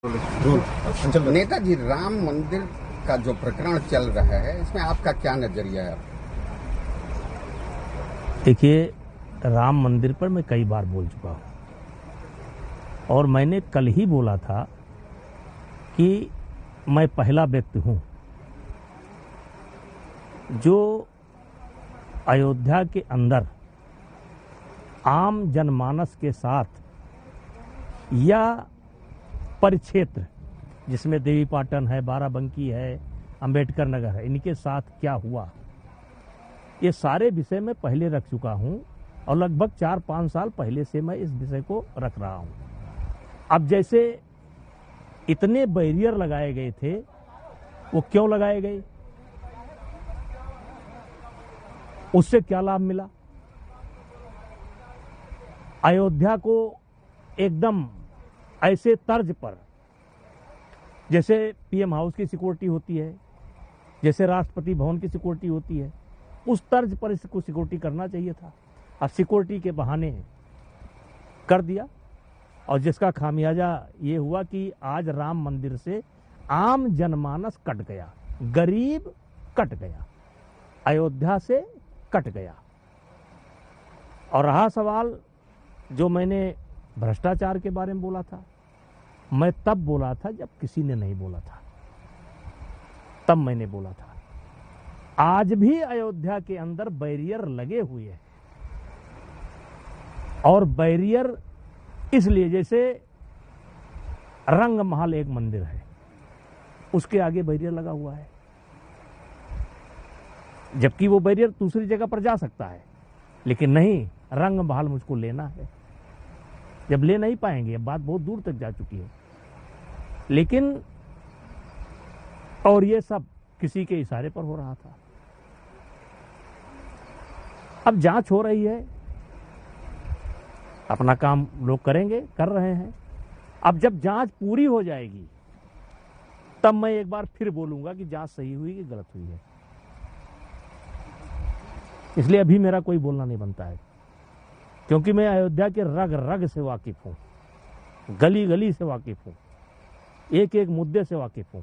नेताजी राम मंदिर का जो प्रकरण चल रहा है, इसमें आपका क्या नजरिया है? देखिए, राम मंदिर पर मैं कई बार बोल चुका हूं और मैंने कल ही बोला था कि मैं पहला व्यक्ति हूं जो अयोध्या के अंदर आम जनमानस के साथ या परिक्षेत्र जिसमें देवीपाटन है, बाराबंकी है, अंबेडकर नगर है, इनके साथ क्या हुआ, ये सारे विषय में पहले रख चुका हूं और लगभग 4-5 साल पहले से मैं इस विषय को रख रहा हूं। अब जैसे इतने बैरियर लगाए गए थे, वो क्यों लगाए गए, उससे क्या लाभ मिला? अयोध्या को एकदम ऐसे तर्ज पर, जैसे पीएम हाउस की सिक्योरिटी होती है, जैसे राष्ट्रपति भवन की सिक्योरिटी होती है, उस तर्ज पर इसको सिक्योरिटी करना चाहिए था। अब सिक्योरिटी के बहाने कर दिया और जिसका खामियाजा ये हुआ कि आज राम मंदिर से आम जनमानस कट गया, गरीब कट गया, अयोध्या से कट गया। और रहा सवाल जो मैंने भ्रष्टाचार के बारे में बोला था, मैं तब बोला था जब किसी ने नहीं बोला था, तब मैंने बोला था। आज भी अयोध्या के अंदर बैरियर लगे हुए हैं और बैरियर इसलिए, जैसे रंग महल एक मंदिर है, उसके आगे बैरियर लगा हुआ है, जबकि वो बैरियर दूसरी जगह पर जा सकता है, लेकिन नहीं, रंग महल मुझको लेना है। जब ले नहीं पाएंगे, बात बहुत दूर तक जा चुकी है, लेकिन और ये सब किसी के इशारे पर हो रहा था। अब जांच हो रही है, अपना काम लोग करेंगे, कर रहे हैं। अब जब जांच पूरी हो जाएगी तब मैं एक बार फिर बोलूंगा कि जांच सही हुई कि गलत हुई है। इसलिए अभी मेरा कोई बोलना नहीं बनता है, क्योंकि मैं अयोध्या के रग रग से वाकिफ हूं, गली गली से वाकिफ हूं, एक एक मुद्दे से वाकिफ हूं।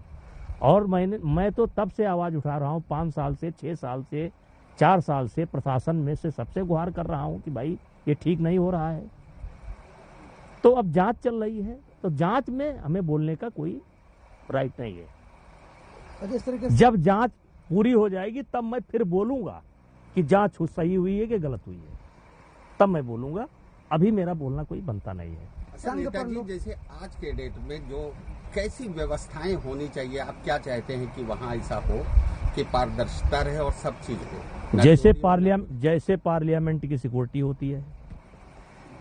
और मैं तो तब से आवाज उठा रहा हूं, 5 साल से, 6 साल से, 4 साल से प्रशासन में से सबसे गुहार कर रहा हूं कि भाई ये ठीक नहीं हो रहा है। तो अब जांच चल रही है, तो जांच में हमें बोलने का कोई राइट नहीं है। इस तरीके से जब जांच पूरी हो जाएगी तब मैं फिर बोलूंगा कि जांच सही हुई है कि गलत हुई है, तब मैं बोलूंगा। अभी मेरा बोलना कोई बनता नहीं है। अच्छा नेताजी, जैसे आज के डेट में जो कैसी व्यवस्थाएं होनी चाहिए, आप क्या चाहते हैं कि वहां ऐसा हो कि पारदर्शिता रहे और सब चीज हो? जैसे पार्लियामेंट की सिक्योरिटी होती है,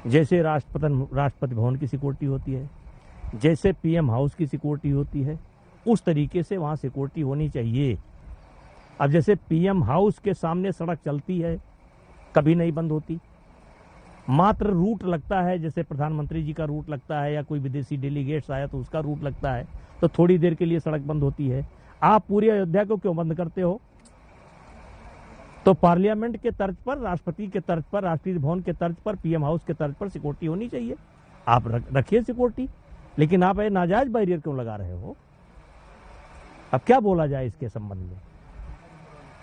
जैसे राष्ट्रपति भवन की सिक्योरिटी होती है, जैसे पीएम हाउस की सिक्योरिटी होती है, उस तरीके से वहां सिक्योरिटी होनी चाहिए। अब जैसे पीएम हाउस के सामने सड़क चलती है, कभी नहीं बंद होती, मात्र रूट लगता है, जैसे प्रधानमंत्री जी का रूट लगता है या कोई विदेशी डेलीगेट्स आया तो उसका रूट लगता है, तो थोड़ी देर के लिए सड़क बंद होती है। आप पूरी अयोध्या को क्यों बंद करते हो? तो पार्लियामेंट के तर्ज पर, राष्ट्रपति के तर्ज पर, राष्ट्रीय भवन के तर्ज पर, पीएम हाउस के तर्ज पर सिक्योरिटी होनी चाहिए। आप रखिए सिक्योरिटी, लेकिन आप ये नाजायज बैरियर क्यों लगा रहे हो? अब क्या बोला जाए इसके संबंध में?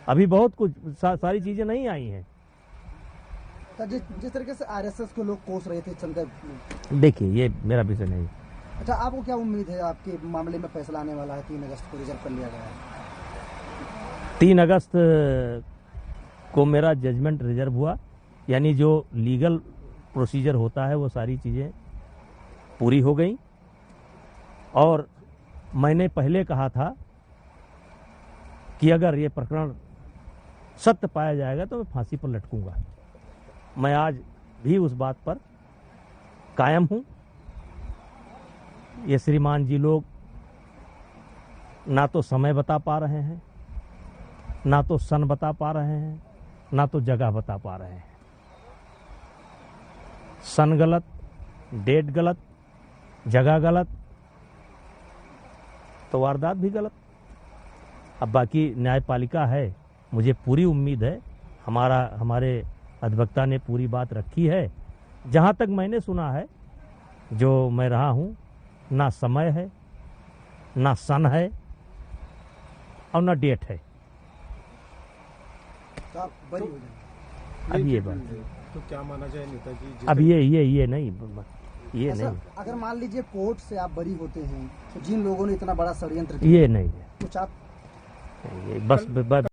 अभी बहुत कुछ सारी चीजें नहीं आई हैं। जिस तरीके से आरएसएस के लोग कोस रहे थे चंद्र, देखिए, ये मेरा विषय नहीं। अच्छा, आपको क्या उम्मीद है? आपके मामले में फैसला आने वाला है, 3 अगस्त को रिजर्व कर लिया गया है। 3 अगस्त को मेरा जजमेंट रिजर्व हुआ, यानी जो लीगल प्रोसीजर होता है वो सारी चीजें पूरी हो गई। और मैंने पहले कहा था कि अगर ये प्रकरण सत्य पाया जाएगा तो मैं फांसी पर लटकूंगा। मैं आज भी उस बात पर कायम हूं। ये श्रीमान जी लोग ना तो समय बता पा रहे हैं, ना तो सन बता पा रहे हैं, ना तो जगह बता पा रहे हैं। सन गलत, डेट गलत, जगह गलत, तो वारदात भी गलत। अब बाकी न्यायपालिका है, मुझे पूरी उम्मीद है, हमारे अधिवक्ता ने पूरी बात रखी है। जहां तक मैंने सुना है, जो मैं रहा हूं, ना समय है, ना सन है और ना डेट है। तो आप बरी हो जाएंगे। अब ये बात तो क्या माना जाए नेताजी? अब ये नहीं ये ऐसा नहीं अगर मान लीजिए कोर्ट से आप बरी होते हैं तो जिन लोगों ने इतना बड़ा षड्यंत्र किया ये नहीं कुछ आप ये बस